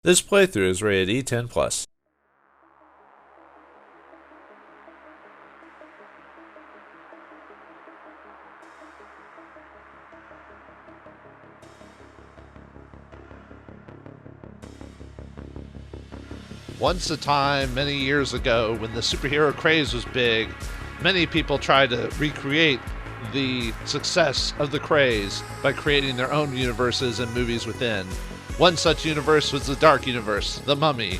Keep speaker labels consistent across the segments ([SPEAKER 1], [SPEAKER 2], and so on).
[SPEAKER 1] This playthrough is rated E10+.
[SPEAKER 2] Once a time, many years ago, when the superhero craze was big, many people tried to recreate the success of the craze by creating their own universes and movies within. One such universe was the Dark Universe, The Mummy,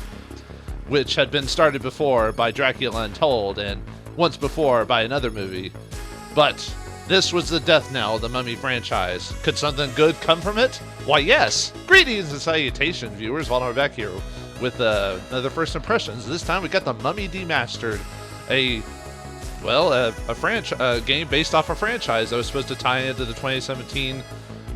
[SPEAKER 2] which had been started before by Dracula Untold and once before by another movie. But this was the death knell of the Mummy franchise. Could something good come from it? Why, yes! Greetings and salutations, viewers. Vauldemare back here with another First Impressions. This time we got the Mummy Demastered, a game based off a franchise that was supposed to tie into the 2017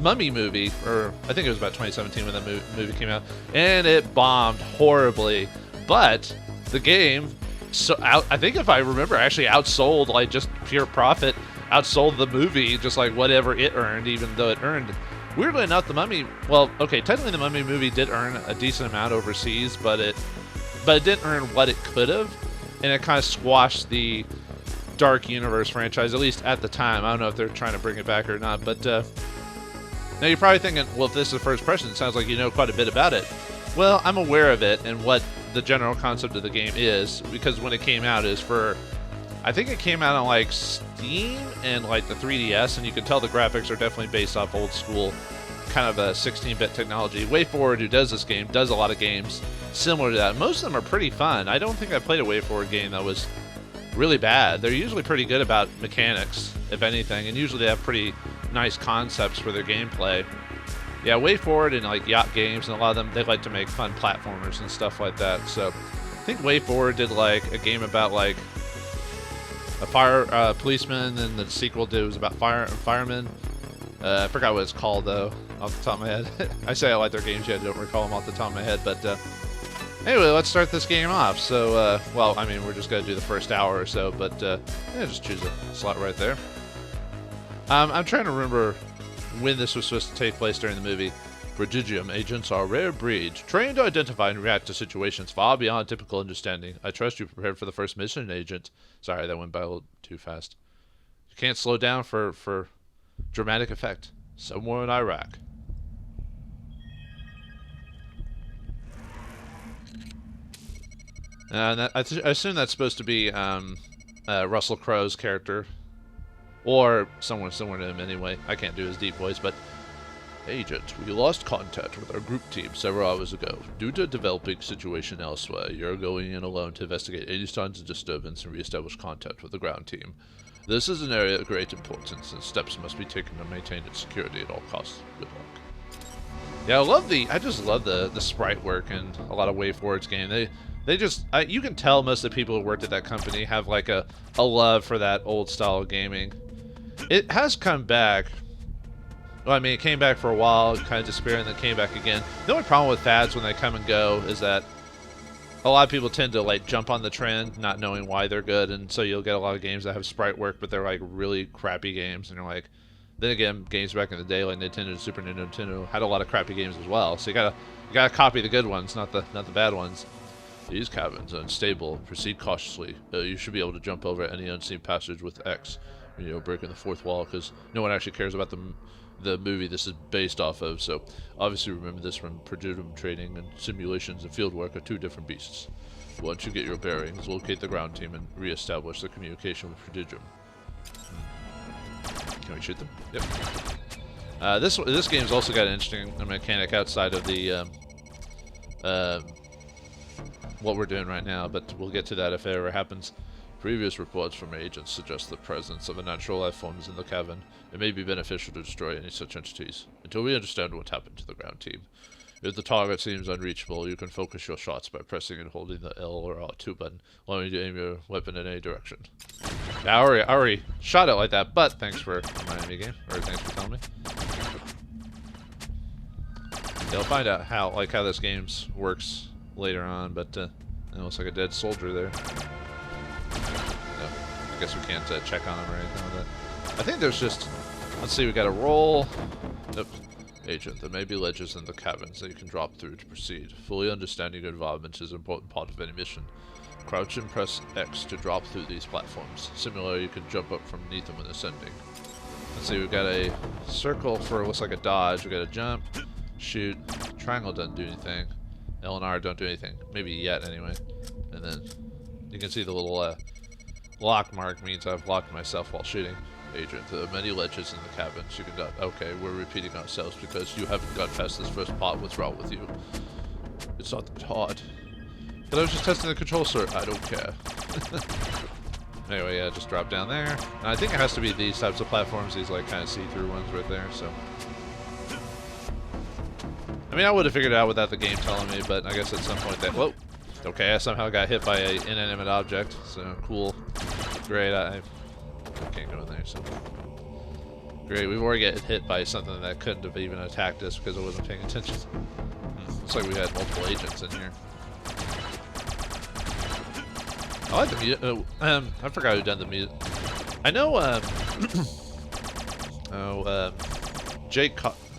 [SPEAKER 2] Mummy movie, or I think it was about 2017 when that movie came out, and it bombed horribly. But the game, I think if I remember, actually outsold, like just pure profit, outsold the movie, just like whatever it earned, even though it earned. Weirdly enough, the Mummy, well, okay, technically the Mummy movie did earn a decent amount overseas, but it didn't earn what it could have, and it kind of squashed the Dark Universe franchise, at least at the time. I don't know if they're trying to bring it back or not, but now you're probably thinking, well, if this is the first impression, it sounds like you know quite a bit about it. Well, I'm aware of it and what the general concept of the game is, because when it came out is for, I think it came out on like Steam and like the 3DS, and you can tell the graphics are definitely based off old school kind of a 16-bit technology. WayForward, who does this game, does a lot of games similar to that. Most of them are pretty fun. I don't think I played a WayForward game that was really bad. They're usually pretty good about mechanics, if anything, and usually they have pretty nice concepts for their gameplay. Yeah, WayForward and like yacht games, and a lot of them, they like to make fun platformers and stuff like that. So I think WayForward did like a game about like a fire policeman, and the sequel was about firemen. I forgot what it's called though, off the top of my head. I say I like their games, yet I don't recall them off the top of my head, but anyway, let's start this game off. So, well, I mean, we're just going to do the first hour or so, but yeah, just choose a slot right there. I'm trying to remember when this was supposed to take place during the movie. Prodigium agents are a rare breed, trained to identify and react to situations far beyond typical understanding. I trust you prepared for the first mission, Agent. Sorry, that went by a little too fast. You can't slow down for dramatic effect. Somewhere in Iraq. I assume that's supposed to be Russell Crowe's character, or someone similar to him anyway. I can't do his deep voice, but Agent, we lost contact with our group team several hours ago. Due to a developing situation elsewhere, you're going in alone to investigate any signs of disturbance and reestablish contact with the ground team. This is an area of great importance, and steps must be taken to maintain its security at all costs. Good luck. Yeah, I just love the sprite work in a lot of WayForward's game. They just, you can tell most of the people who worked at that company have like a love for that old style of gaming. It has come back. Well, I mean, it came back for a while, kind of disappeared, and then came back again. The only problem with fads when they come and go is that a lot of people tend to like jump on the trend, not knowing why they're good, and so you'll get a lot of games that have sprite work, but they're like really crappy games, and you're like, then again, games back in the day like Nintendo and Super Nintendo had a lot of crappy games as well. So you gotta copy the good ones, not the bad ones. These cabins are unstable. Proceed cautiously. You should be able to jump over any unseen passage with X. You know, breaking the fourth wall, because no one actually cares about the movie this is based off of. So obviously remember this from Prodigium training, and simulations and field work are two different beasts. Once you get your bearings, locate the ground team and re-establish the communication with Prodigium. Can we shoot them? Yep. This game's also got an interesting mechanic outside of the what we're doing right now, but we'll get to that if it ever happens. Previous reports from agents suggest the presence of unnatural life forms in the cavern. It may be beneficial to destroy any such entities, until we understand what happened to the ground team. If the target seems unreachable, you can focus your shots by pressing and holding the L or R2 button, allowing you to aim your weapon in any direction. Yeah, I already shot it like that, but thanks for reminding me, game, or thanks for telling me. Yeah, I'll find out how this game works later on, but it looks like a dead soldier there. No, I guess we can't check on him or anything like that. I think there's just, let's see, we got a roll. Nope. Agent, there may be ledges in the caverns that you can drop through to proceed. Fully understanding your environment is an important part of any mission. Crouch and press X to drop through these platforms. Similarly, you can jump up from beneath them when ascending. Let's see, we've got a circle for looks like a dodge. We've got a jump, shoot, triangle doesn't do anything. L and R don't do anything. Maybe yet, anyway. And then you can see the little lock mark means I've locked myself while shooting. Agent, there are many ledges in the caverns. You can go. Okay, we're repeating ourselves because you haven't got past this first part. What's wrong with you? It's not that hard. But I was just testing the control, sir. I don't care. Anyway, yeah, just drop down there. And I think it has to be these types of platforms, these like kind of see-through ones right there, so. I mean, I would have figured it out without the game telling me, but I guess at some point whoa! Okay, I somehow got hit by an inanimate object, so cool. Great, I can't go in there, so. Great, we've already got hit by something that couldn't have even attacked us because I wasn't paying attention. Looks like we had multiple agents in here. I like the music. I forgot who done the music. I know. Jake.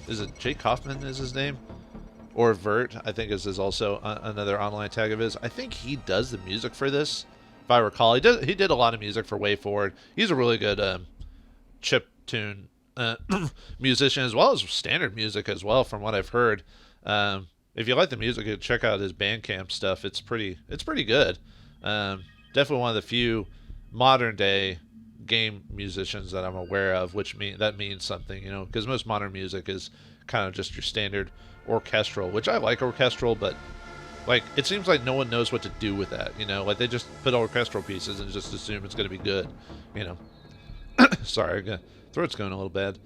[SPEAKER 2] Is it Jake Kaufman? Is his name? Or Vert? I think is also another online tag of his. I think he does the music for this, if I recall. He did a lot of music for WayForward. He's a really good chip tune musician as well as standard music as well, from what I've heard. If you like the music, check out his Bandcamp stuff. It's pretty good. Definitely one of the few modern day game musicians that I'm aware of, which means something, you know, because most modern music is kind of just your standard orchestral, which I like orchestral, but like it seems like no one knows what to do with that, you know, like they just put orchestral pieces and just assume it's going to be good, you know. Sorry, throat's going a little bad.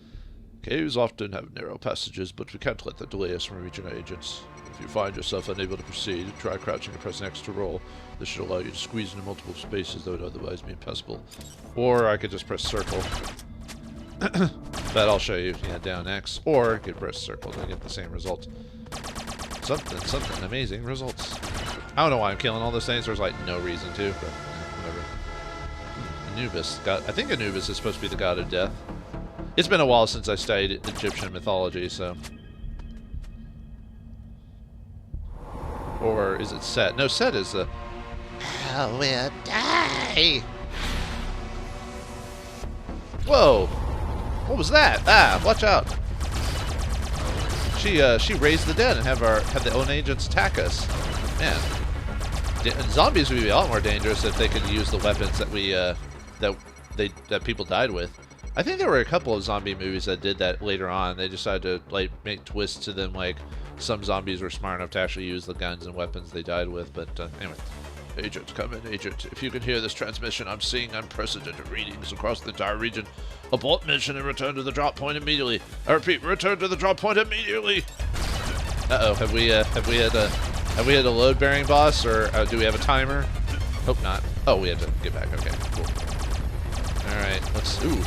[SPEAKER 2] Caves often have narrow passages, but we can't let that delay us from reaching our agents. If you find yourself unable to proceed, try crouching and pressing X to roll. This should allow you to squeeze into multiple spaces that would otherwise be impassable. Or I could just press circle. That I'll show you. Yeah, down X. Or I could press circle to get the same result. Something amazing results. I don't know why I'm killing all those things. There's like no reason to, but whatever. Anubis. I think Anubis is supposed to be the god of death. It's been a while since I studied Egyptian mythology, so. Or is it Set? No, Set is the. I will die. Whoa! What was that? Ah, watch out! She raised the dead and had the own agents attack us. Man, zombies would be a lot more dangerous if they could use the weapons that that people died with. I think there were a couple of zombie movies that did that later on. They decided to like make twists to them, like some zombies were smart enough to actually use the guns and weapons they died with. But anyway, Agent, come in, Agent. If you can hear this transmission, I'm seeing unprecedented readings across the entire region. Abort mission and return to the drop point immediately. I repeat, return to the drop point immediately. Uh-oh, have we had a load bearing boss, or do we have a timer? Hope not. Oh, we have to get back. Okay, cool. All right, let's. Ooh.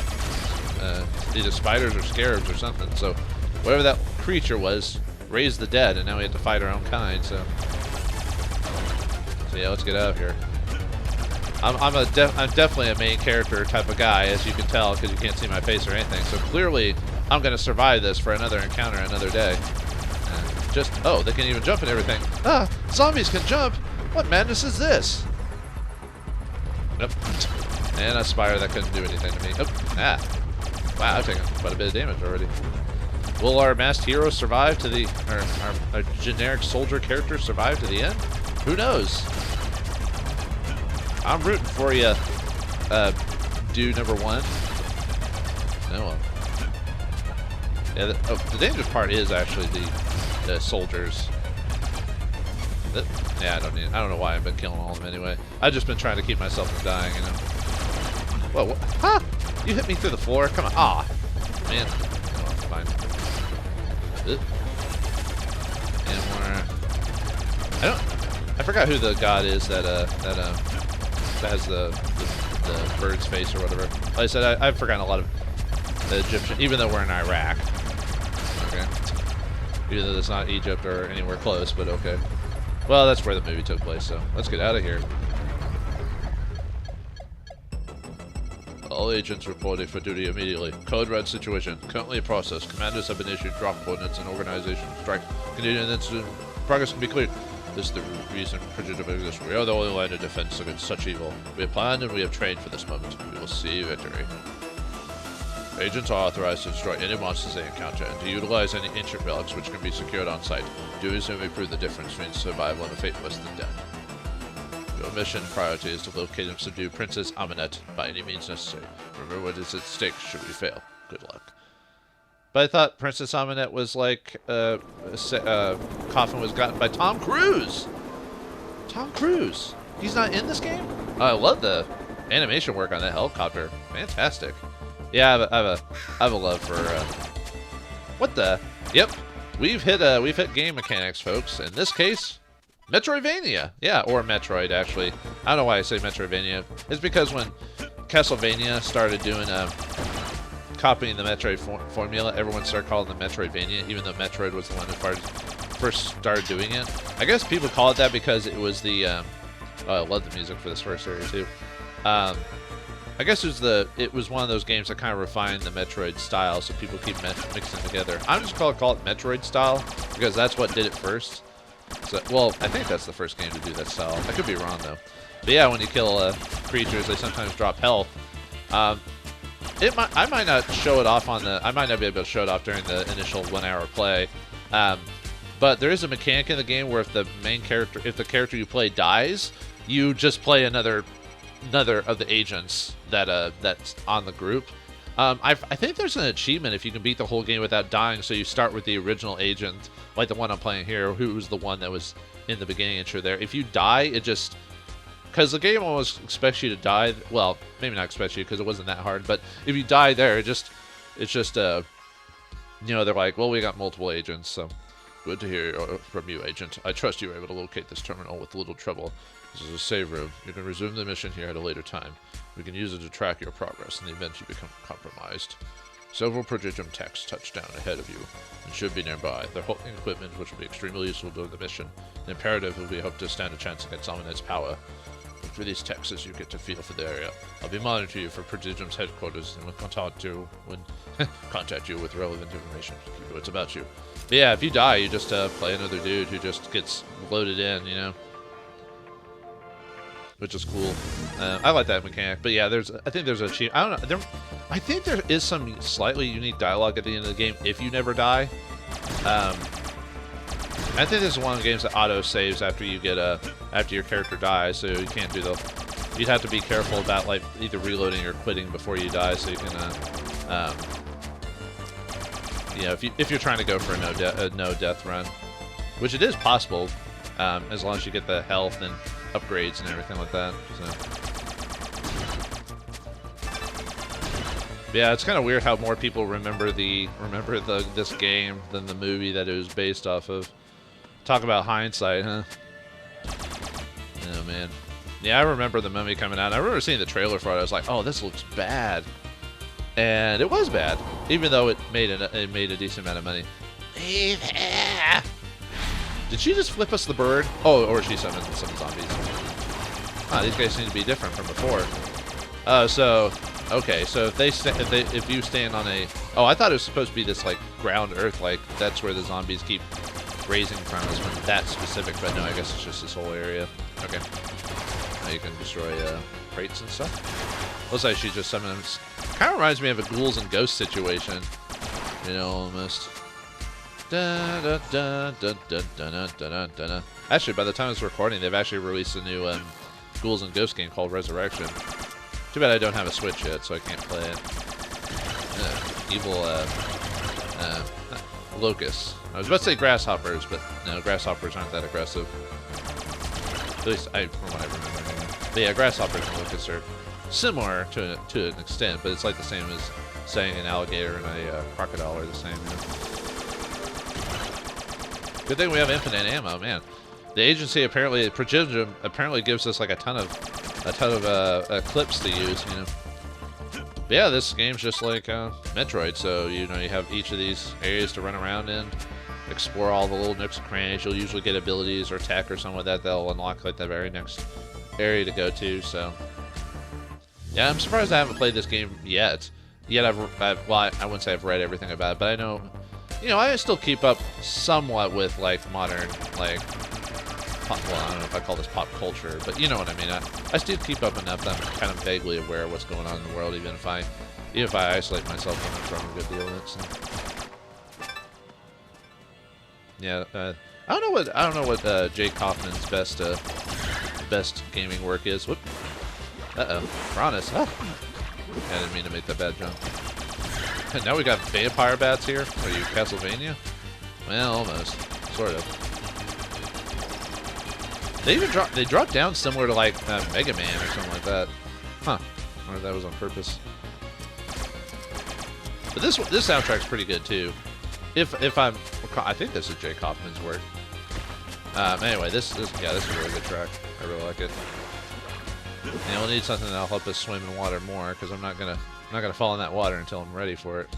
[SPEAKER 2] Either spiders or scarabs or something. So whatever that creature was raised the dead, and now we have to fight our own kind. So yeah, let's get out of here. I'm definitely a main character type of guy, as you can tell, because you can't see my face or anything. So clearly I'm gonna survive this for another encounter another day. Oh, they can even jump and everything. Ah, zombies can jump. What madness is this? Nope. And a spider that couldn't do anything to me. Oh, ah. Wow, I've taken quite a bit of damage already. Will our masked hero survive to the... our generic soldier character survive to the end? Who knows? I'm rooting for you, dude number one. No. Yeah, the dangerous part is actually the soldiers. Yeah, I don't know why I've been killing all of them anyway. I've just been trying to keep myself from dying, you know. Whoa, what? Huh? You hit me through the floor? Come on. Ah, man. Oh, it's fine. And I forgot who the god is that has the bird's face or whatever. Like I said, I've forgotten a lot of the Egyptian, even though we're in Iraq. Okay. Even though it's not Egypt or anywhere close, but okay. Well, that's where the movie took place, so let's get out of here. All agents reporting for duty immediately. Code red situation. Currently in process. Commanders have been issued drop coordinates and organization strike. Continuing incident. Progress can be cleared. This is the reason Prodigium exists. We are the only line of defense against such evil. We have planned and we have trained for this moment. We will see victory. Agents are authorized to destroy any monsters they encounter and to utilize any ancient relics which can be secured on site. Doing so may prove the difference between survival and a fate worse than death. Your mission priority is to locate and subdue Princess Ahmanet by any means necessary. Remember what is at stake should we fail. Good luck. But I thought Princess Ahmanet was like, coffin was gotten by Tom Cruise. Tom Cruise. He's not in this game? I love the animation work on that helicopter. Fantastic. Yeah, I have a love for, what the? Yep. We've hit game mechanics, folks. In this case, Metroidvania. Yeah, or Metroid, actually. I don't know why I say Metroidvania. It's because when Castlevania started doing, copying the Metroid formula, everyone started calling it Metroidvania, even though Metroid was the one who first started doing it. I guess people call it that because it was the, oh, I love the music for this first area, too. I guess it was one of those games that kind of refined the Metroid style, so people keep mixing together. I'm just gonna call it Metroid style because that's what did it first. So, well, I think that's the first game to do that style. I could be wrong though. But yeah, when you kill creatures, they sometimes drop health. I might not show it off I might not be able to show it off during the initial 1 hour play. But there is a mechanic in the game where if the character you play dies, you just play another of the agents that's on the group. I think there's an achievement if you can beat the whole game without dying, so you start with the original agent, like the one I'm playing here, who was the one that was in the beginning intro there. If you die, it just... Because the game almost expects you to die. Well, maybe not expects you because it wasn't that hard, but if you die there, it's just you know, they're like, well, we got multiple agents, so good to hear from you, agent. I trust you were able to locate this terminal with little trouble. This is a save room. You can resume the mission here at a later time. We can use it to track your progress in the event you become compromised. Several Prodigium techs touch down ahead of you and should be nearby. They're holding equipment which will be extremely useful during the mission. An imperative will be hope to stand a chance against Ahmanet's power. Look for these techs as you get to feel for the area. I'll be monitoring you for Prodigium's headquarters and will contact you with relevant information. Keep what's about you. But yeah, if you die, you just play another dude who just gets loaded in, you know? Which is cool. I like that mechanic. But yeah, I think there's a cheat. I don't know. I think there is some slightly unique dialogue at the end of the game if you never die. I think this is one of the games that auto saves after you get after your character dies, so you can't do you'd have to be careful about like either reloading or quitting before you die, so you can you know, if you're trying to go for a no death run, which it is possible, as long as you get the health and upgrades and everything like that. So. Yeah, it's kind of weird how more people remember this game than the movie that it was based off of. Talk about hindsight, huh? Oh man. Yeah, I remember the Mummy coming out. I remember seeing the trailer for it. I was like, "Oh, this looks bad," and it was bad, even though it made a decent amount of money. Did she just flip us the bird? Oh, or she summoned some zombies. Ah, these guys seem to be different from before. Okay, so if you stand on a... Oh, I thought it was supposed to be this, like, ground earth, like, that's where the zombies keep raising from us from that specific, but no, I guess it's just this whole area. Okay. Now you can destroy, crates and stuff. Looks like she just summoned them. Kind of reminds me of a ghouls and ghosts situation. You know, almost. Actually, by the time it's recording, they've actually released a new Ghouls and Ghosts game called Resurrection. Too bad I don't have a Switch yet, so I can't play it. Evil locusts. I was about to say grasshoppers, but no, grasshoppers aren't that aggressive. At least from what I remember. Anyway. But yeah, grasshoppers and locusts are similar to an extent, but it's like the same as saying an alligator and a crocodile are the same. You know? Good thing we have infinite ammo, man. The agency Prodigium apparently gives us like a ton of clips to use, you know. But yeah, this game's just like Metroid, so you know you have each of these areas to run around in, explore all the little nooks and crannies. You'll usually get abilities or tech or something like that that'll unlock like the very next area to go to. So Yeah, I'm surprised I haven't played this game yet. Well, I wouldn't say I've read everything about it, but I know, you know, I still keep up somewhat with like modern, like, well, I don't know if I call this pop culture, but you know what I mean. I still keep up enough that I'm kind of vaguely aware of what's going on in the world, even if I isolate myself from a good deal of it. So. Yeah, I don't know what Jake Kaufman's best gaming work is. Whoop. Uh-oh. Piranhas. Ah. I didn't mean to make that bad jump. And now we got vampire bats here. Are you Castlevania? Well, almost. Sort of. They drop down similar to like Mega Man or something like that. Huh. I wonder if that was on purpose. But this soundtrack's pretty good too. I think this is Jake Kaufman's work. Anyway, this is a really good track. I really like it. And we'll need something that'll help us swim in water more, because I'm not gonna fall in that water until I'm ready for it.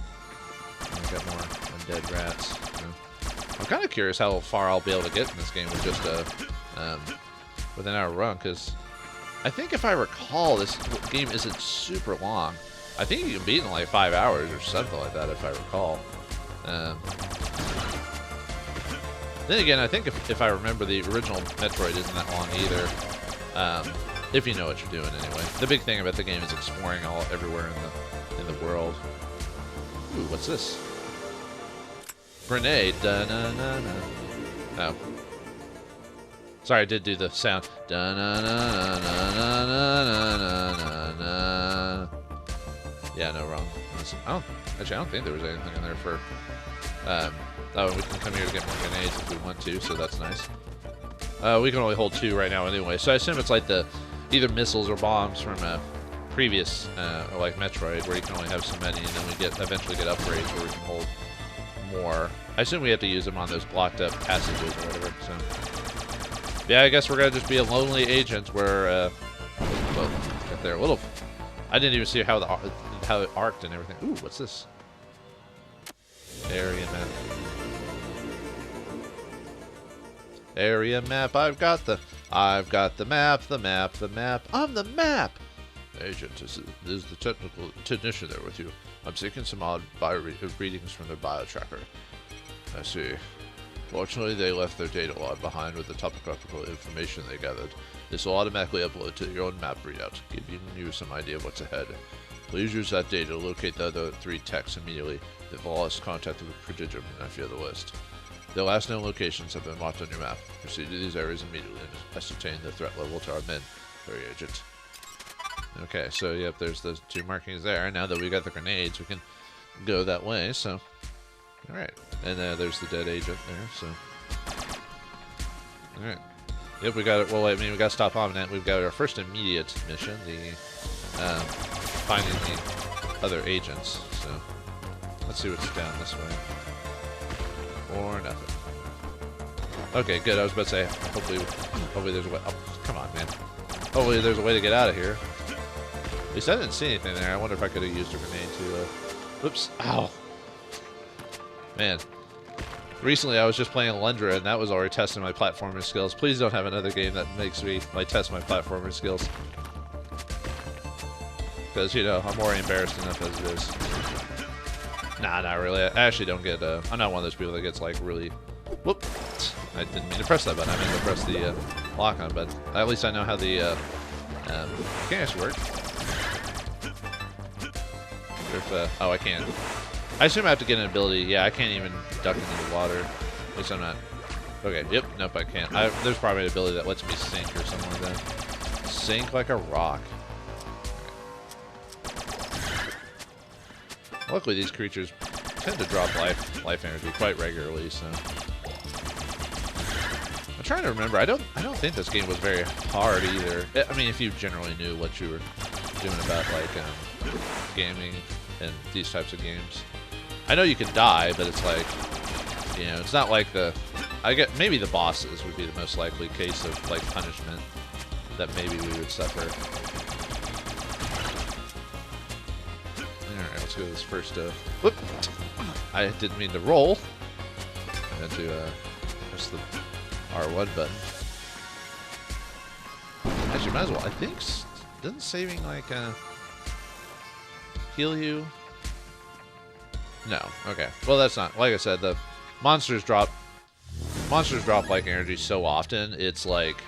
[SPEAKER 2] I've got more undead rats. You know. I'm kind of curious how far I'll be able to get in this game with just with an hour run, because I think if I recall, this game isn't super long. I think you can beat it in like 5 hours or something like that, if I recall. Then again, I think if I remember, the original Metroid isn't that long either. If you know what you're doing, anyway. The big thing about the game is exploring everywhere in the world. Ooh, what's this? Grenade. Da-na-na-na. Oh. Sorry, I did do the sound. Da-na-na-na-na-na-na-na-na. Yeah, no, wrong. Actually, I don't think there was anything in there for... Oh, we can come here to get more grenades if we want to, so that's nice. We can only hold 2 right now anyway, so I assume it's like either missiles or bombs from a previous, or like Metroid, where you can only have so many, and then we eventually get upgrades where we can hold more. I assume we have to use them on those blocked up passages or whatever, so... Yeah, I guess we're gonna just be a lonely agent where, well, get there a little... I didn't even see how it arced and everything. Ooh, what's this? Area map. Area map. I've got the map. I'm the map. Agent, is the technical technician there with you? I'm seeking some odd readings from their bio tracker. I see. Fortunately, they left their data log behind with the topographical information they gathered. This will automatically upload to your own map readout, giving you some idea of what's ahead. Please use that data to locate the other 3 techs immediately. They've lost contact with Prodigium, and I fear the worst. Their last known locations have been marked on your map. Proceed to these areas immediately and ascertain the threat level to our men. Hurry, agent. Okay, so yep, there's those 2 markings there. Now that we got the grenades, we can go that way, so... Alright. And there's the dead agent there, so... Alright. Yep, we got it. Well, I mean, we got to stop Ahmanet. We've got our first immediate mission, the finding the other agents. So let's see what's down this way. Or nothing. Okay, good. I was about to say, hopefully there's a way. Oh, come on, man. Hopefully there's a way to get out of here. At least I didn't see anything there. I wonder if I could have used a grenade to. Oops. Ow. Man. Recently, I was just playing Lundra, and that was already testing my platforming skills. Please don't have another game that makes me like test my platforming skills. Because, you know, I'm already embarrassed enough as it is. Nah, not really. I actually don't get... I'm not one of those people that gets, like, really... Whoop! I didn't mean to press that button. I meant to press the lock-on button. At least I know how the mechanics work. If, oh, I can't. I assume I have to get an ability. Yeah, I can't even duck into the water. At least I'm not... Okay, yep. Nope, I can't. There's probably an ability that lets me sink or something like that. Sink like a rock. Luckily, these creatures tend to drop life energy quite regularly, so... I'm trying to remember. I don't think this game was very hard either. I mean, if you generally knew what you were doing about, like, gaming and these types of games. I know you can die, but it's like, you know, it's not like the... I get maybe the bosses would be the most likely case of, like, punishment that maybe we would suffer. Alright, let's go to this first, whoop! I didn't mean to roll. I had to, press the R1 button. Actually, might as well. I think, doesn't saving, like, heal you? No. Okay. Well, that's not. Like I said, the monsters drop like energy so often. It's like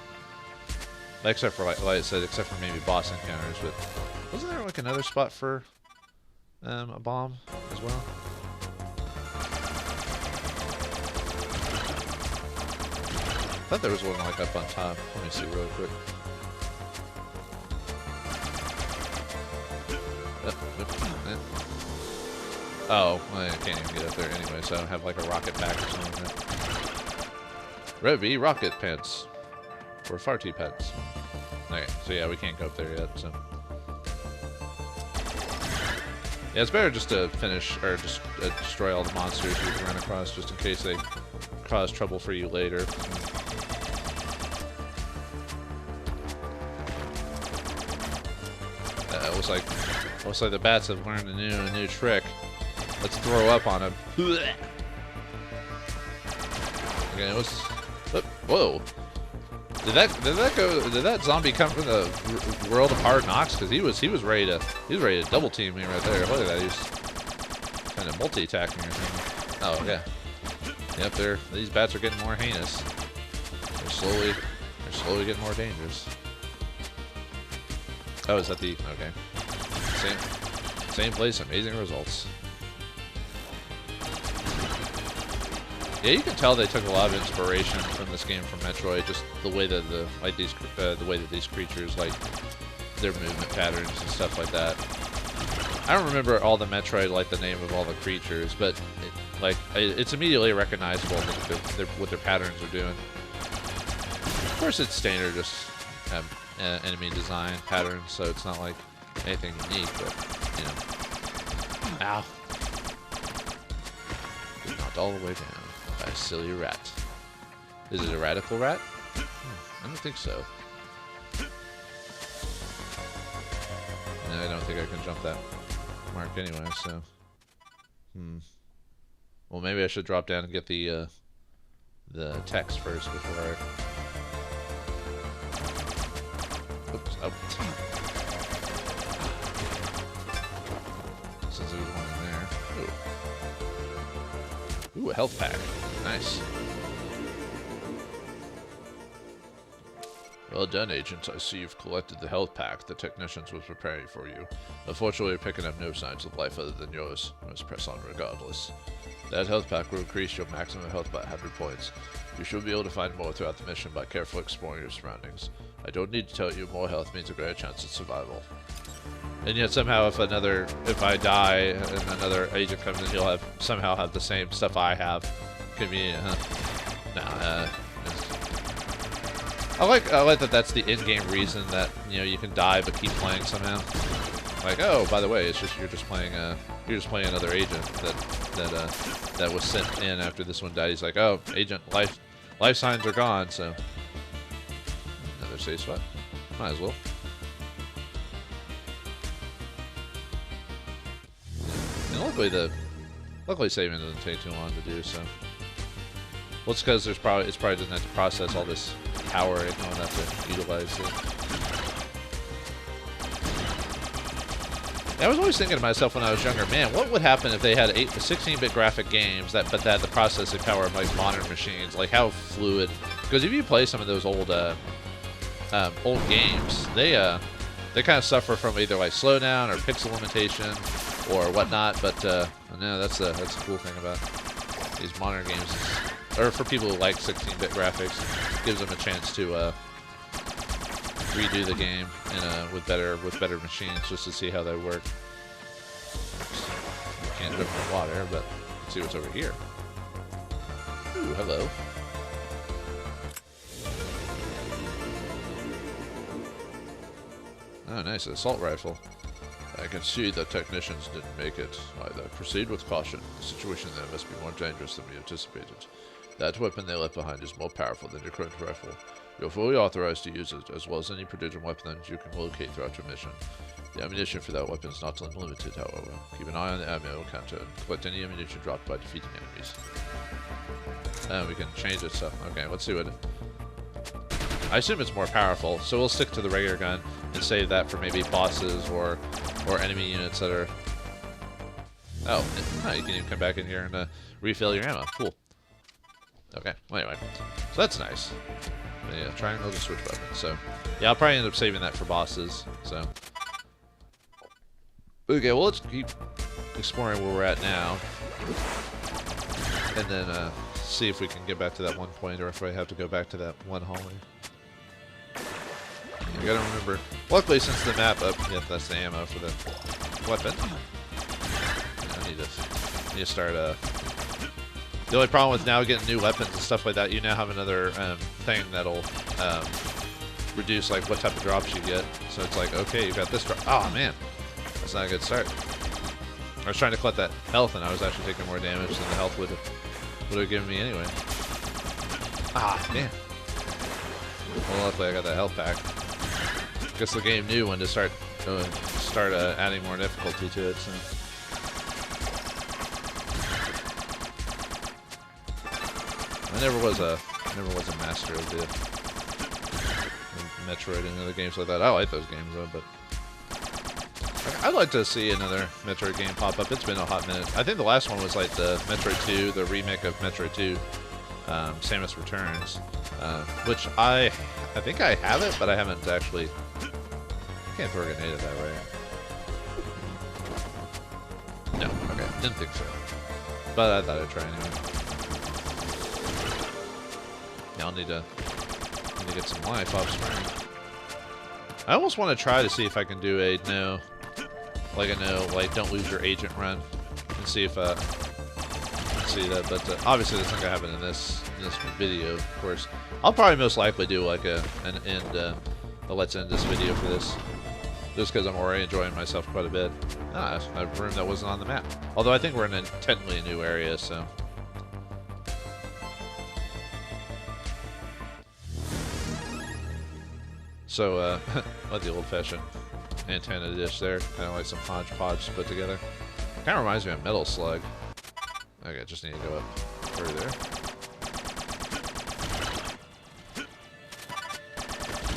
[SPEAKER 2] except for like I said, except for maybe boss encounters. But wasn't there like another spot for a bomb as well? I thought there was one like up on top. Let me see real quick. Oh, well, I can't even get up there anyway, so I don't have like a rocket pack or something like that. Revy rocket pants. Or farty pants. Okay, so yeah, we can't go up there yet, so. Yeah, it's better just to finish, or just destroy all the monsters you can run across, just in case they cause trouble for you later. It looks like the bats have learned a new trick. Let's throw up on him. Okay, whoa. Did that zombie come from the world of Hard Knocks? Because he was ready to double team me right there. Look at that, he's kind of multi-attacking or something. Oh yeah. Yep, these bats are getting more heinous. They're slowly getting more dangerous. Oh, is that the okay? Same place, amazing results. Yeah, you can tell they took a lot of inspiration from this game from Metroid, just the way that the way that these creatures, like their movement patterns and stuff like that. I don't remember all the Metroid, like the name of all the creatures, but it's immediately recognizable what their patterns are doing. Of course, it's standard, just enemy design patterns, so it's not like anything unique, but you know. Ow! Knocked all the way down by a silly rat. Is it a radical rat? I don't think so. No, I don't think I can jump that mark anyway, so. Well, maybe I should drop down and get the text first before I. Oops. Oh. Since there was one in there. Ooh, a health pack. Nice. Well done, Agent. I see you've collected the health pack the technicians was preparing for you. Unfortunately, you're picking up no signs of life other than yours. You must press on regardless. That health pack will increase your maximum health by 100 points. You should be able to find more throughout the mission by carefully exploring your surroundings. I don't need to tell you, more health means a greater chance of survival. And yet somehow if I die and another agent comes in, he'll somehow have the same stuff I have. Convenient, huh? Nah, I like that that's the in-game reason that, you know, you can die but keep playing somehow. Like, oh, by the way, it's just you're just playing another agent that was sent in after this one died. He's like, oh, agent life signs are gone, so another safe spot. Might as well. And luckily saving doesn't take too long to do so. Well, it's because it's probably doesn't have to process all this power and don't have to utilize it. Yeah, I was always thinking to myself when I was younger, man, what would happen if they had 16-bit graphic games but they had the processing power of like modern machines? Like how fluid? Because if you play some of those old games, they kind of suffer from either like slowdown or pixel limitation or whatnot. But no, that's a cool thing about these modern games. Or for people who like 16-bit graphics, it gives them a chance to redo the game with better machines just to see how they work. Can't jump in the water, but let's see what's over here. Ooh, hello. Oh, nice, an assault rifle. I can see that technicians didn't make it either. Proceed with caution. The situation there must be more dangerous than we anticipated. That weapon they left behind is more powerful than your current rifle. You're fully authorized to use it, as well as any Prodigium weapons you can locate throughout your mission. The ammunition for that weapon is not unlimited, however. Keep an eye on the ammo counter and collect any ammunition dropped by defeating enemies. And we can change it, so okay, let's see what I assume it's more powerful, so we'll stick to the regular gun and save that for maybe bosses or enemy units that are Oh, you can even come back in here and refill your ammo. Cool. Okay, well, anyway. So that's nice. Yeah, triangle to switch weapons. So, yeah, I'll probably end up saving that for bosses. So, okay, well, let's keep exploring where we're at now. And then see if we can get back to that one point or if I have to go back to that one hallway. You gotta remember, luckily since the map up, yeah, that's the ammo for the weapon. I need to start, the only problem with now getting new weapons and stuff like that, you now have another thing that'll reduce like what type of drops you get. So it's like, okay, you got this drop. Oh man, that's not a good start. I was trying to collect that health and I was actually taking more damage than the health would have given me anyway. Ah, damn. Well, luckily I got that health back. Guess the game knew when to start adding more difficulty to it. So. I never was a master of the Metroid and other games like that. I like those games though, but I'd like to see another Metroid game pop up. It's been a hot minute. I think the last one was like the Metroid 2, the remake of Metroid 2, Samus Returns, which I think I have it, but I haven't actually. I can't throw a grenade at that, right? No, okay, didn't think so. But I thought I'd try anyway. Yeah, I'll need to get some life off screen. I almost want to try to see if I can do a don't lose your agent run and see if see that. But obviously that's not gonna happen in this video. Of course, I'll probably most likely do like a let's end this video for this, just because I'm already enjoying myself quite a bit. A room that wasn't on the map. Although I think we're in technically a new area, so. So, like the old-fashioned antenna dish there. Kind of like some hodgepodge put together. Kind of reminds me of Metal Slug. Okay, just need to go up further.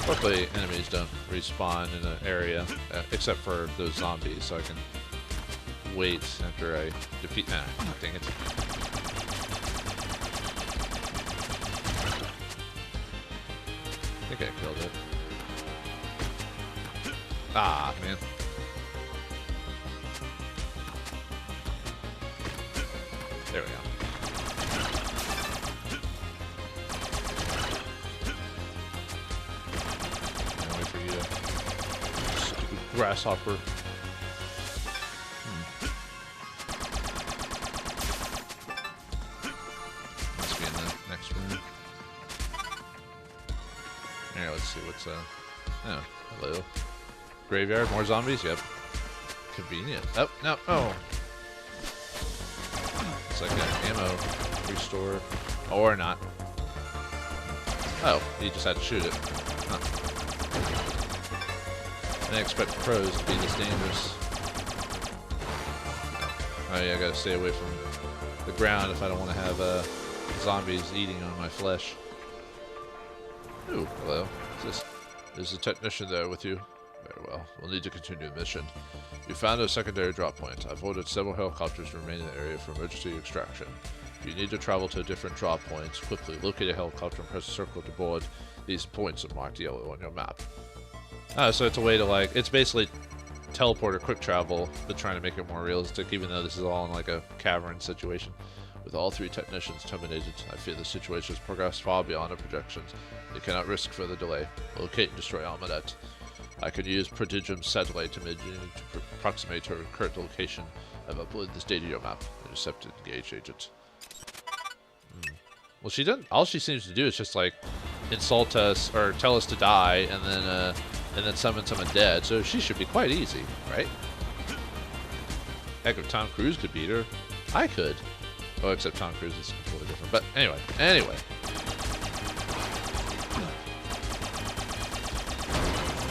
[SPEAKER 2] Hopefully enemies don't respawn in an area, except for those zombies, so I can wait after I defeat... Nah, dang it. I think I killed it. Ah, man. There we go. I'll wait for you to... Stupid grasshopper. Must be in the next room. Here, let's see what's... Oh, hello. Graveyard, more zombies? Yep. Convenient. Oh, no. Oh. It's like an ammo restore. Or not. Oh, you just had to shoot it. Huh. I didn't expect pros to be this dangerous. Oh yeah, I gotta stay away from the ground if I don't want to have zombies eating on my flesh. Ooh, hello. Is a technician there with you? Very well. We'll need to continue the mission. You found a secondary drop point. I've ordered several helicopters to remain in the area for emergency extraction. If you need to travel to different drop points, quickly locate a helicopter and press a circle to board. These points are marked yellow on your map. So it's a way to like, it's basically teleport or quick travel, but trying to make it more realistic, even though this is all in like a cavern situation. With all three technicians terminated, I fear the situation has progressed far beyond our projections. You cannot risk further delay. Locate and destroy Ahmanet. I could use Prodigium's satellite imaging to approximate her current location. I've uploaded this data to your map. Intercepted engaged agent. Well, she doesn't. All she seems to do is just like insult us or tell us to die, and then summon someone dead. So she should be quite easy, right? Heck, if Tom Cruise could beat her, I could. Oh, except Tom Cruise is completely different. But anyway.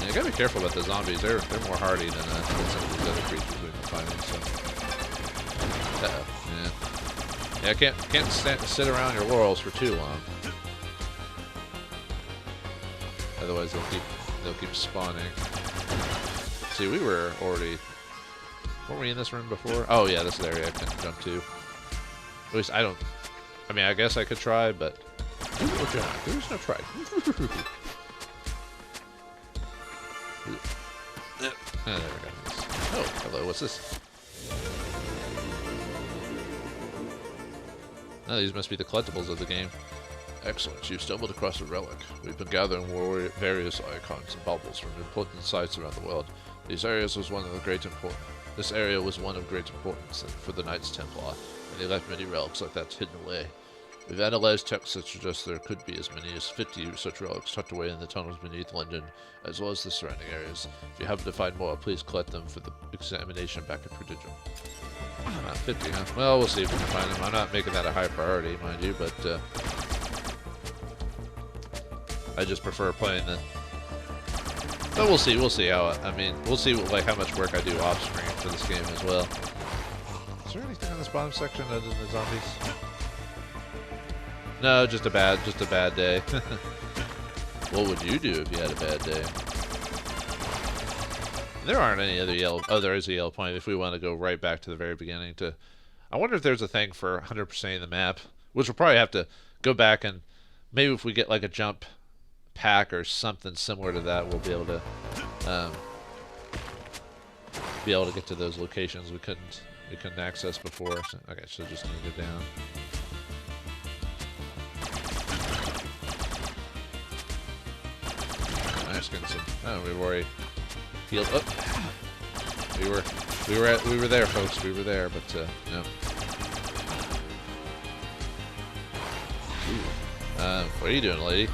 [SPEAKER 2] Yeah, you gotta be careful about the zombies. They're more hardy than some of these other creatures we've been fighting. So. Uh-oh. Yeah, can't sit around your laurels for too long. Otherwise, they'll keep spawning. See, we were already Were we in this room before? Oh yeah, this is the area I couldn't jump to. At least I don't. I mean, I guess I could try, but there's no try. Oh, there we go. Oh, hello. What's this? Oh, these must be the collectibles of the game. Excellent. You've stumbled across a relic. We've been gathering various icons and baubles from important sites around the world. This area was one of great importance for the Knights Templar, and they left many relics like that hidden away. We've analyzed texts that suggest there could be as many as 50 such relics tucked away in the tunnels beneath London, as well as the surrounding areas. If you happen to find more, please collect them for the examination back at Prodigium. 50, huh? Well, we'll see if we can find them. I'm not making that a high priority, mind you, but I just prefer playing the... But we'll see how, I mean, we'll see like how much work I do off screen for this game as well. Is there anything on this bottom section other than the zombies? No, just a bad day. What would you do if you had a bad day? There aren't any other yellow... Oh, there is a yellow point if we want to go right back to the very beginning to... I wonder if there's a thing for 100% of the map, which we'll probably have to go back and maybe if we get like a jump pack or something similar to that, we'll be able to get to those locations we couldn't access before. So, okay, so just need to go down. Nice, getting some. Oh, we've already healed. Oh. We were there, folks. We were there, but no. What are you doing, lady?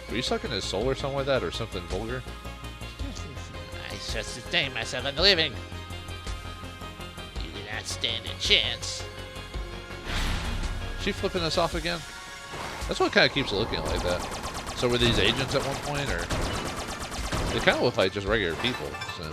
[SPEAKER 2] Were you sucking his soul or something like that, or something vulgar?
[SPEAKER 3] I just sustain myself in the living. You do not stand a chance.
[SPEAKER 2] Is she flipping us off again? That's what kind of keeps looking like that. So were these agents at one point, or they kind of look like just regular people? So,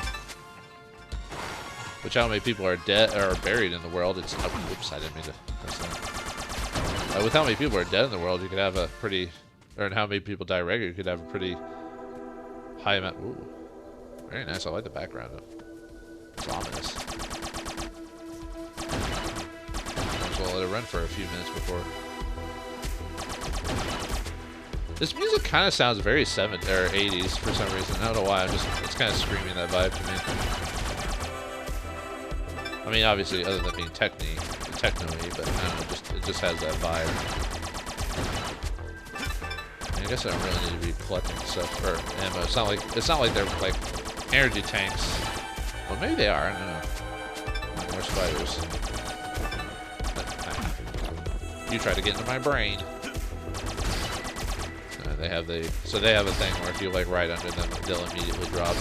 [SPEAKER 2] which how many people are dead or buried in the world? It's oops, I didn't mean to. That's not. With how many people are dead in the world, you could have a pretty, or how many people die regularly, you could have a pretty high amount. Ooh, very nice. I like the background. It's ominous. Might as well let it run for a few minutes before. This music kind of sounds very 70s or 80s for some reason. I don't know why. It's kind of screaming that vibe to me. I mean, obviously, other than being techno-y, but I don't know, it just has that vibe. I mean, I guess I don't really need to be collecting stuff or ammo. It's not like they're like energy tanks. Well, maybe they are. I don't know. More spiders. You try to get into my brain. They have a thing where if you like right under them, they'll immediately drop.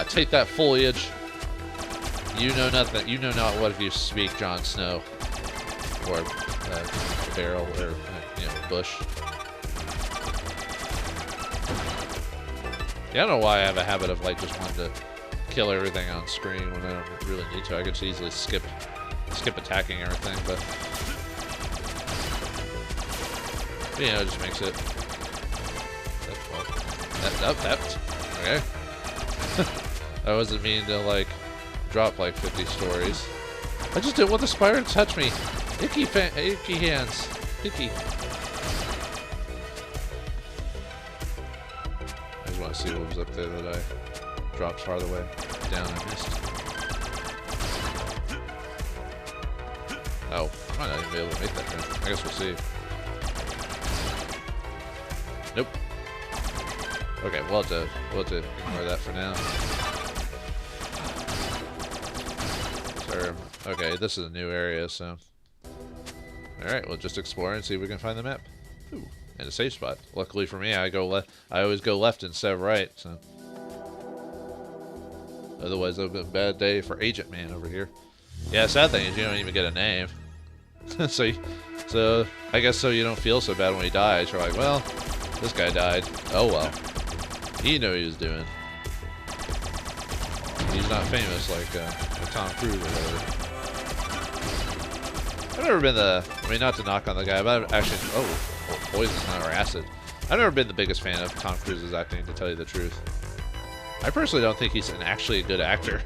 [SPEAKER 2] Take that foliage. You know nothing. You know not what if you speak, Jon Snow, or barrel, or bush. Yeah, I don't know why I have a habit of like just wanting to kill everything on screen when I don't really need to. I could easily skip attacking everything, but. You know, it just makes it. Okay. I wasn't meaning to like drop like 50 stories. I just didn't want the spider to touch me. Icky hands. Icky. I just want to see what was up there that I dropped farther away down and missed. Oh, I might not even be able to make that jump. I guess we'll see. Nope. Okay, we'll have to ignore that for now. So, okay, this is a new area, so. Alright, we'll just explore and see if we can find the map. Ooh, and a safe spot. Luckily for me, I always go left instead of right, so. Otherwise, it'll be a bad day for Agent Man over here. Yeah, sad thing is you don't even get a name. so I guess so you don't feel so bad when he dies. You're like, well, this guy died. Oh well. He knew what he was doing. He's not famous like Tom Cruise or whatever. I've never been I mean, not to knock on the guy, but I've actually, poison or acid. I've never been the biggest fan of Tom Cruise's acting, to tell you the truth. I personally don't think he's actually a good actor.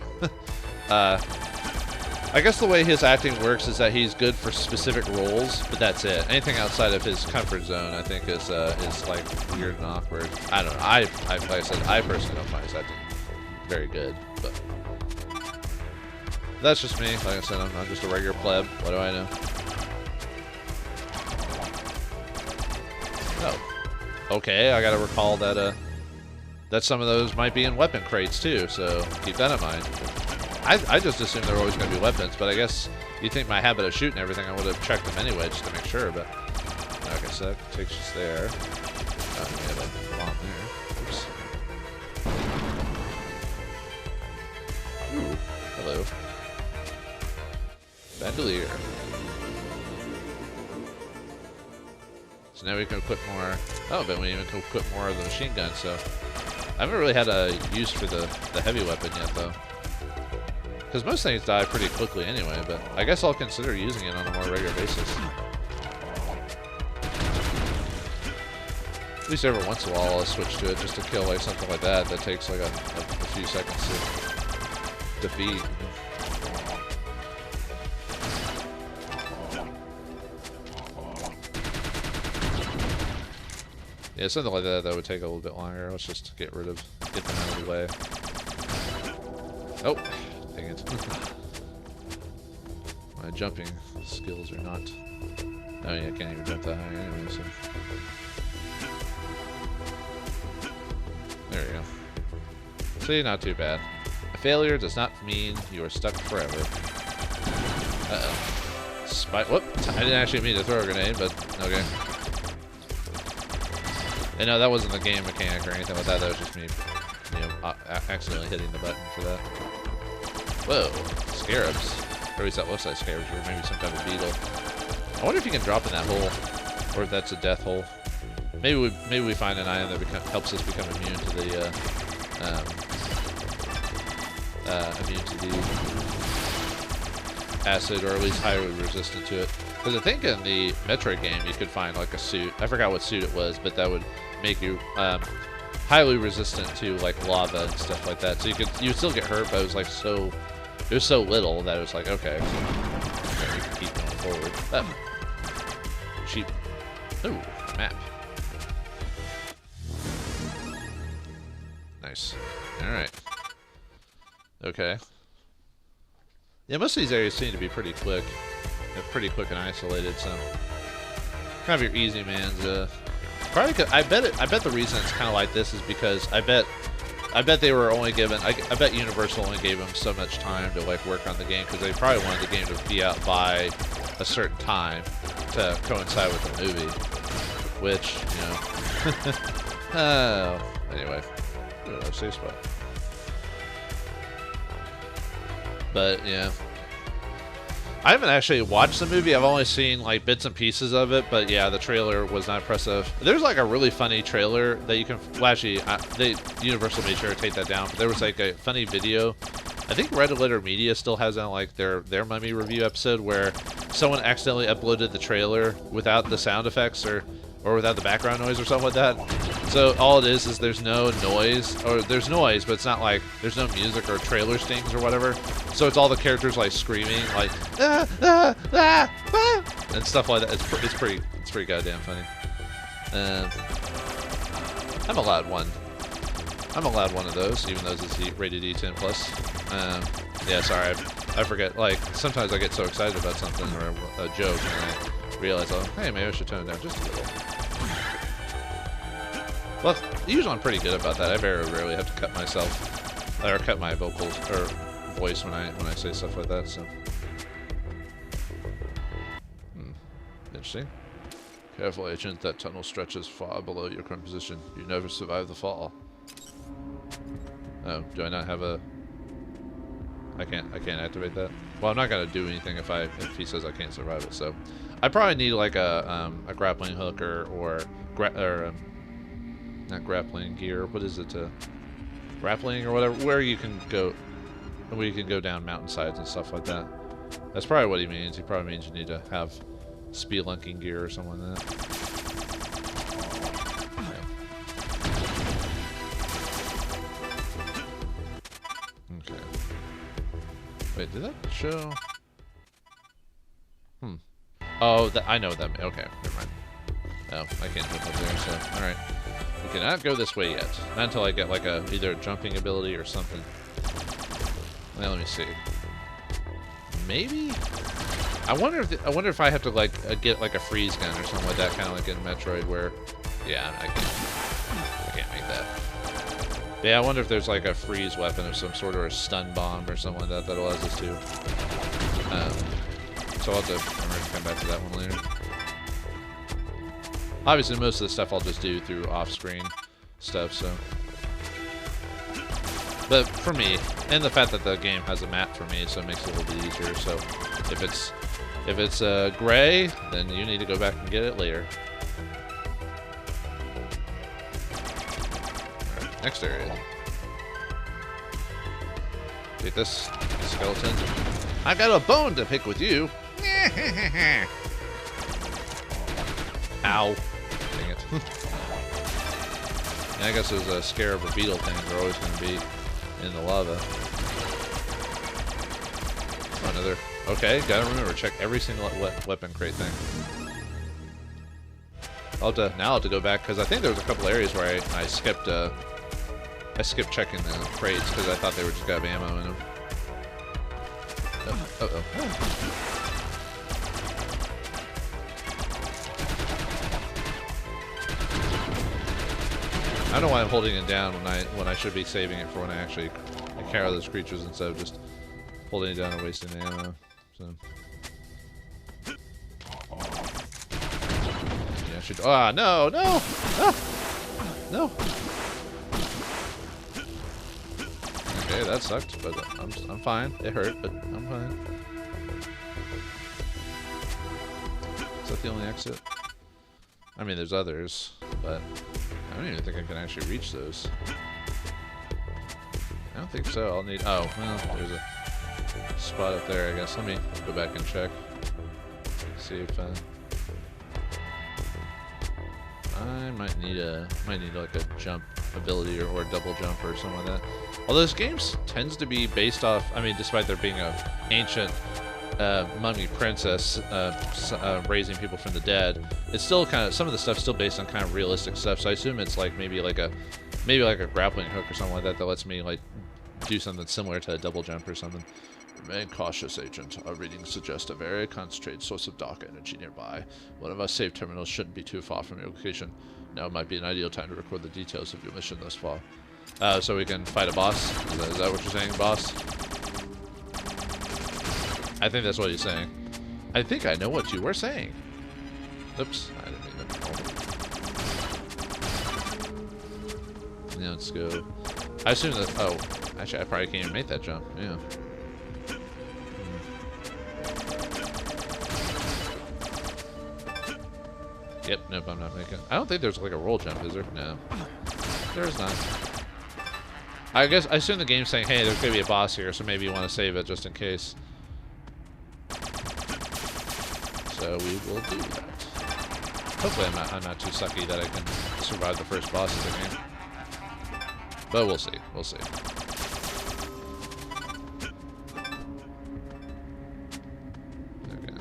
[SPEAKER 2] I guess the way his acting works is that he's good for specific roles, but that's it. Anything outside of his comfort zone, I think, is like weird and awkward. I don't know. Like I said, I personally don't find his acting very good, but that's just me. Like I said, I'm just a regular pleb. What do I know? Oh, okay. I gotta recall that that some of those might be in weapon crates too, so keep that in mind. I just assumed there were always going to be weapons, but I guess you'd think my habit of shooting everything, I would have checked them anyway just to make sure, but... Okay, so that takes us there. We have a bomb there. Oops. Ooh, hello. Bandolier. So now we can equip more... Oh, but we even can equip more of the machine gun, so... I haven't really had a use for the heavy weapon yet, though. Because most things die pretty quickly anyway, but I guess I'll consider using it on a more regular basis. At least every once in a while I'll switch to it just to kill like something like that takes like a few seconds to defeat. Yeah, something like that would take a little bit longer. Let's just get them out of the way. Oh, dang it. My jumping skills are not... Oh yeah, I can't even jump that high anyway, so... There we go. See, not too bad. A failure does not mean you are stuck forever. Uh-oh. Whoop! I didn't actually mean to throw a grenade, but okay. And no, that wasn't the game mechanic or anything like that. That was just me, you know, accidentally hitting the button for that. Whoa, scarabs. Or at least that looks like scarabs, or maybe some kind of beetle. I wonder if you can drop in that hole, or if that's a death hole. Maybe we find an item that helps us become immune to the acid, or at least highly resistant to it. Because I think in the Metroid game you could find like a suit. I forgot what suit it was, but that would make you highly resistant to like lava and stuff like that. So you would still get hurt, but it was like it was so little that it was like, okay, so you can keep going forward. Sheep. Ooh, map. Nice. All right. Okay. Yeah, most of these areas seem to be pretty quick. They're pretty quick and isolated, so kind of your easy man's. Probably, I bet the reason it's kind of like this is because I bet they were only given. I bet Universal only gave them so much time to like work on the game because they probably wanted the game to be out by a certain time to coincide with the movie, which you know. Anyway, safe spot. But yeah. I haven't actually watched the movie. I've only seen like bits and pieces of it, but yeah, the trailer was not impressive. There's like a really funny trailer that you can. Well, actually, Universal made sure to take that down. But there was like a funny video. I think Red Letter Media still has on like their Mummy review episode where someone accidentally uploaded the trailer without the sound effects or without the background noise or something like that. So all it is there's no noise, or there's noise, but it's not like there's no music or trailer stings or whatever. So it's all the characters like screaming like and stuff like that. It's pretty goddamn funny. I'm allowed one of those, even though it's rated E10 plus. Yeah, sorry, I forget. Like sometimes I get so excited about something or a joke and I realize, oh, hey, maybe I should tone it down just a little. Well, usually I'm pretty good about that. I very rarely have to cut myself or cut my vocals or voice when I say stuff like that. So, interesting. Careful, agent. That tunnel stretches far below your current position. You never survive the fall. Oh, do I not have a? I can't activate that. Well, I'm not gonna do anything if he says I can't survive it. So, I probably need like a grappling hook or not grappling gear. What is it? Grappling or whatever. Where you can go down mountainsides and stuff like that. That's probably what he means. He probably means you need to have spelunking gear or something like that. Yeah. Wait, did that show? Oh, I know that. Okay, never mind. Oh, I can't jump up there, so... Alright. We cannot go this way yet. Not until I get, like, either a jumping ability or something. Well, let me see. Maybe? I wonder if I have to, like, get, like, a freeze gun or something like that, kind of like in Metroid, where... Yeah, I can't make that. But yeah, I wonder if there's, like, a freeze weapon of some sort, or a stun bomb or something like that allows us to... So I'll have to remember to come back to that one later. Obviously, most of the stuff I'll just do through off-screen stuff, so... But for me, and the fact that the game has a map for me, so it makes it a little bit easier, so... If it's gray, then you need to go back and get it later. Alright, next area. Get this skeleton. I got a bone to pick with you! Ow. Dang it. Yeah, I guess those scarab or beetle things are always going to be in the lava. Oh, another... Okay, gotta remember, check every single weapon crate thing. Now I'll have to go back, because I think there was a couple areas where I skipped checking the crates, because I thought they were just got ammo in them. Uh-oh. I don't know why I'm holding it down when I should be saving it for when I actually encounter those creatures instead of just holding it down and wasting the ammo. So yeah, I should. Ah, no, no, ah, no. Okay, that sucked, but I'm fine. It hurt, but I'm fine. Is that the only exit? I mean, there's others, but I don't even think I can actually reach those. I don't think so. I'll need... Oh, well, there's a spot up there, I guess. Let me go back and check. See if I might need like a jump ability or a double jump or something like that. Although this game tends to be based off... I mean, despite there being a ancient mummy princess raising people from the dead, it's still kind of, some of the stuff's still based on kind of realistic stuff, so I assume it's like maybe like a grappling hook or something like that lets me like do something similar to a double jump or something. Remain cautious, Agent. Our readings suggest a very concentrated source of dark energy nearby. One of our save terminals shouldn't be too far from your location. Now might be an ideal time to record the details of your mission thus far. So we can fight a boss? Is that what you're saying, boss? I think that's what he's saying. I think I know what you were saying. Oops, I didn't mean that. Now let's go. I assume that... Oh, actually, I probably can't even make that jump. Yeah. Yep, nope, I'm not making... I don't think there's like a roll jump, is there? No. There's not. I guess, I assume the game's saying, hey, there's gonna be a boss here, so maybe you want to save it just in case. So we will do that. Hopefully I'm not too sucky that I can survive the first boss of the game. But we'll see. We'll see. Okay.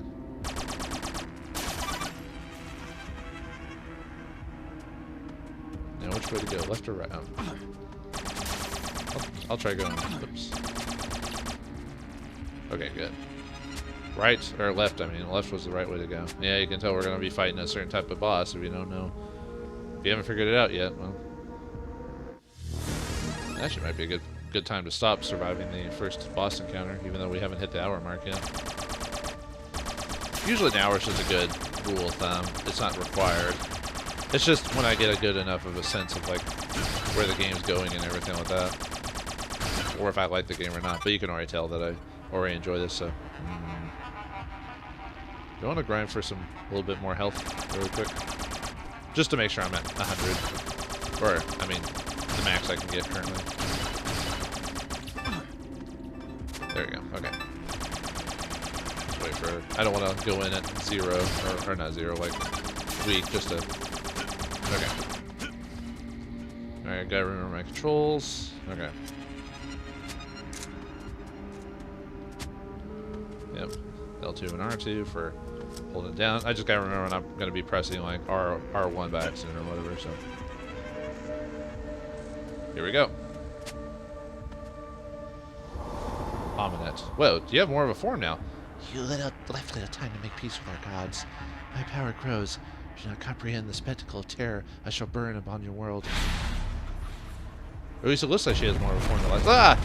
[SPEAKER 2] Now which way to go? Left or right? Oh. I'll try going. Oops. Okay, good. Right, or left, I mean. Left was the right way to go. Yeah, you can tell we're going to be fighting a certain type of boss if you don't know. If you haven't figured it out yet, well. Actually might be a good time to stop surviving the first boss encounter, even though we haven't hit the hour mark yet. Usually an hour is just a good rule of thumb. It's not required. It's just when I get a good enough of a sense of, like, where the game's going and everything like that. Or if I like the game or not. But you can already tell that I already enjoy this, so... Do you want to grind for a little bit more health really quick? Just to make sure I'm at 100. Or, I mean, the max I can get currently. There we go, okay. Just wait for... I don't want to go in at 0, or not 0, like, weak, just to... Okay. Alright, gotta remember my controls. Okay. L2 and R2 for holding it down. I just gotta remember when I'm gonna be pressing like R1 by accident or whatever. So here we go. Ahmanet. Whoa, do you have more of a form now?
[SPEAKER 3] You left little time to make peace with our gods. My power grows. Do not comprehend the spectacle of terror I shall burn upon your world.
[SPEAKER 2] Or at least it looks like she has more of a form than last. Ah!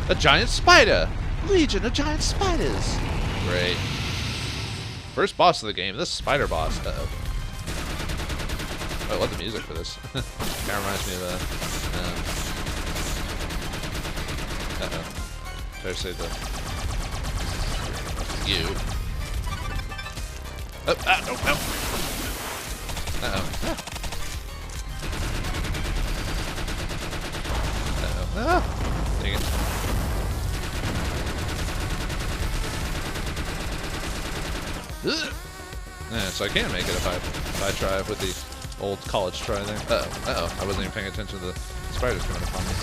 [SPEAKER 2] A giant spider!
[SPEAKER 3] Legion of giant spiders!
[SPEAKER 2] Great. First boss of the game, this spider boss. Uh-oh. Oh, I love the music for this. Kind of reminds me of uh-oh. Should I say the... You. Oh, ah, no, no. Uh-oh. Uh-oh. Ah! Dang it. Yeah, so I can make it if I try with the old college try thing. Uh-oh. I wasn't even paying attention to the spiders coming upon me.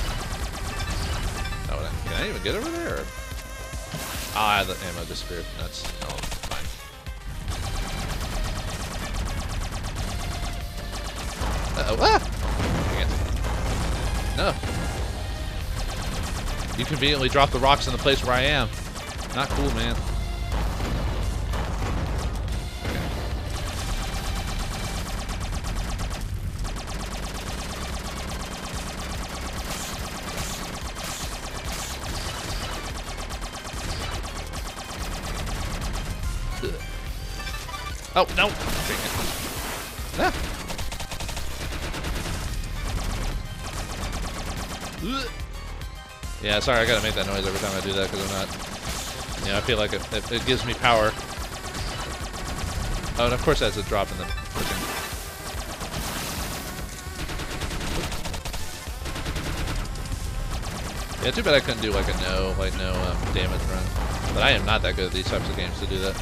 [SPEAKER 2] Oh, can I even get over there? Or? Ah, the ammo disappeared. That's fine. Uh-oh. Ah! Dang it. No. You conveniently dropped the rocks in the place where I am. Not cool, man. Oh, no! Dang it. Ah. Yeah, sorry, I gotta make that noise every time I do that because I'm not... You know, I feel like it gives me power. Oh, and of course that's a drop in the freaking... Yeah, too bad I couldn't do like a no damage run. But I am not that good at these types of games to do that.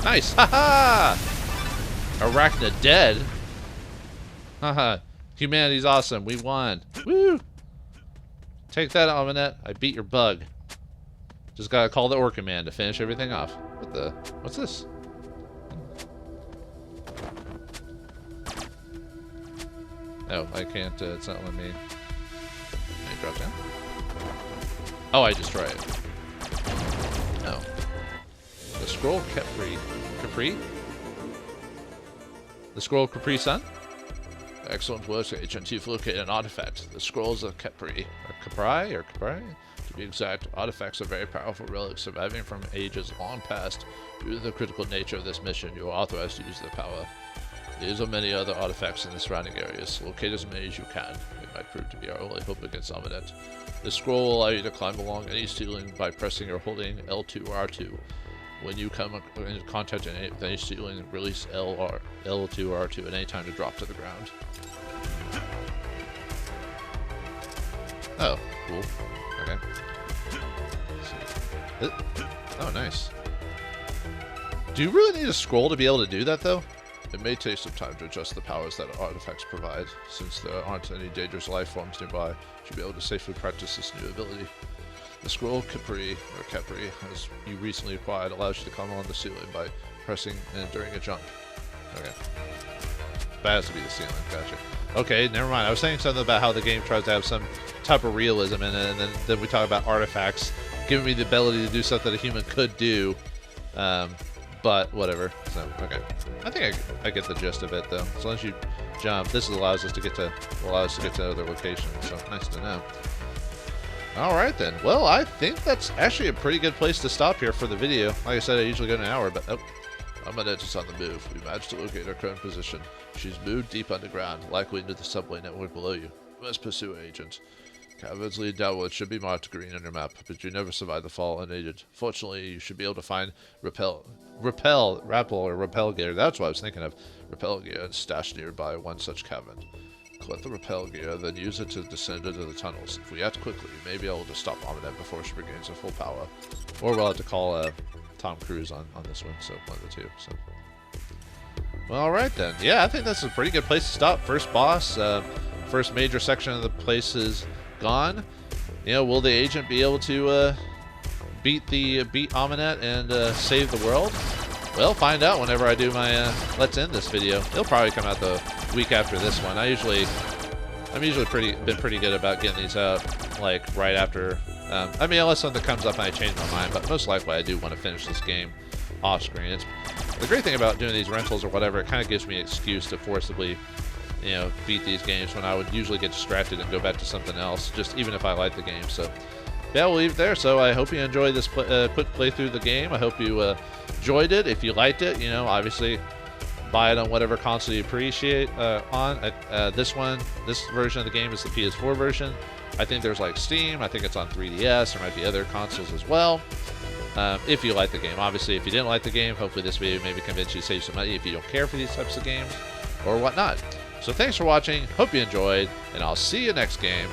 [SPEAKER 2] Nice! Haha! Arachna dead? Haha. Humanity's awesome. We won. Woo! Take that, Ahmanet. I beat your bug. Just gotta call the Orca Man to finish everything off. What the? What's this? Oh, I can't. It's not letting me. Can I drop down? Oh, I destroy it. Oh. The scroll Capri. Capri? The scroll Capri Sun? Excellent work, Agent. You've located an artifact. The scrolls of Capri. Or Capri? To be exact, artifacts are very powerful relics surviving from ages long past. Due to the critical nature of this mission, you are authorized to use their power. These or many other artifacts in the surrounding areas. Locate as many as you can. It might prove to be our only hope against Ahmanet. The scroll will allow you to climb along any ceiling by pressing or holding L2 or R2. When you come in contact with any ceiling, release L2 or R2 at any time to drop to the ground. Oh, cool. Okay. Oh, nice. Do you really need a scroll to be able to do that, though? It may take some time to adjust the powers that artifacts provide. Since there aren't any dangerous life forms nearby, you should be able to safely practice this new ability. The scroll Capri, as you recently acquired, allows you to climb along the ceiling by pressing and during a jump. Okay. That has to be the ceiling, gotcha. Okay, never mind. I was saying something about how the game tries to have some type of realism in it, and then we talk about artifacts, giving me the ability to do stuff that a human could do, but whatever. So, okay. I think I get the gist of it, though. As long as you jump, this allows us to get to other locations, so nice to know. Alright then. Well, I think that's actually a pretty good place to stop here for the video. Like I said, I usually go an hour, but Ahmanet is on the move. We managed to locate her current position. She's moved deep underground, likely into the subway network below you. You must pursue her, Agent. Caverns lead downward should be marked green on your map, but you never survive the fall unaided. Fortunately, you should be able to find rappel gear. That's what I was thinking of. Rappel gear and stashed nearby one such cavern. Collect the rappel gear, then use it to descend into the tunnels. If we act quickly, we may be able to stop Ahmanet before she regains her full power. Or we'll have to call Tom Cruise on this one, so one of the two. So, well, alright then. Yeah, I think that's a pretty good place to stop. First boss, first major section of the place is gone. You know, will the agent be able to beat Ahmanet and save the world? Well, find out whenever I do my Let's End This video. It'll probably come out the week after this one. I'm usually been pretty good about getting these out like right after. I mean, unless something comes up and I change my mind, but most likely I do want to finish this game off screen. It's the great thing about doing these rentals or whatever. It kind of gives me an excuse to forcibly, beat these games when I would usually get distracted and go back to something else, just even if I like the game. So yeah, we'll leave it there. So I hope you enjoyed this quick playthrough of the game. I hope you enjoyed it. If you liked it, obviously buy it on whatever console you appreciate on. This version of the game is the PS4 version. I think there's like Steam. I think it's on 3DS. There might be other consoles as well. If you like the game. Obviously, if you didn't like the game, hopefully this video maybe convince you to save some money if you don't care for these types of games or whatnot. So thanks for watching. Hope you enjoyed, and I'll see you next game.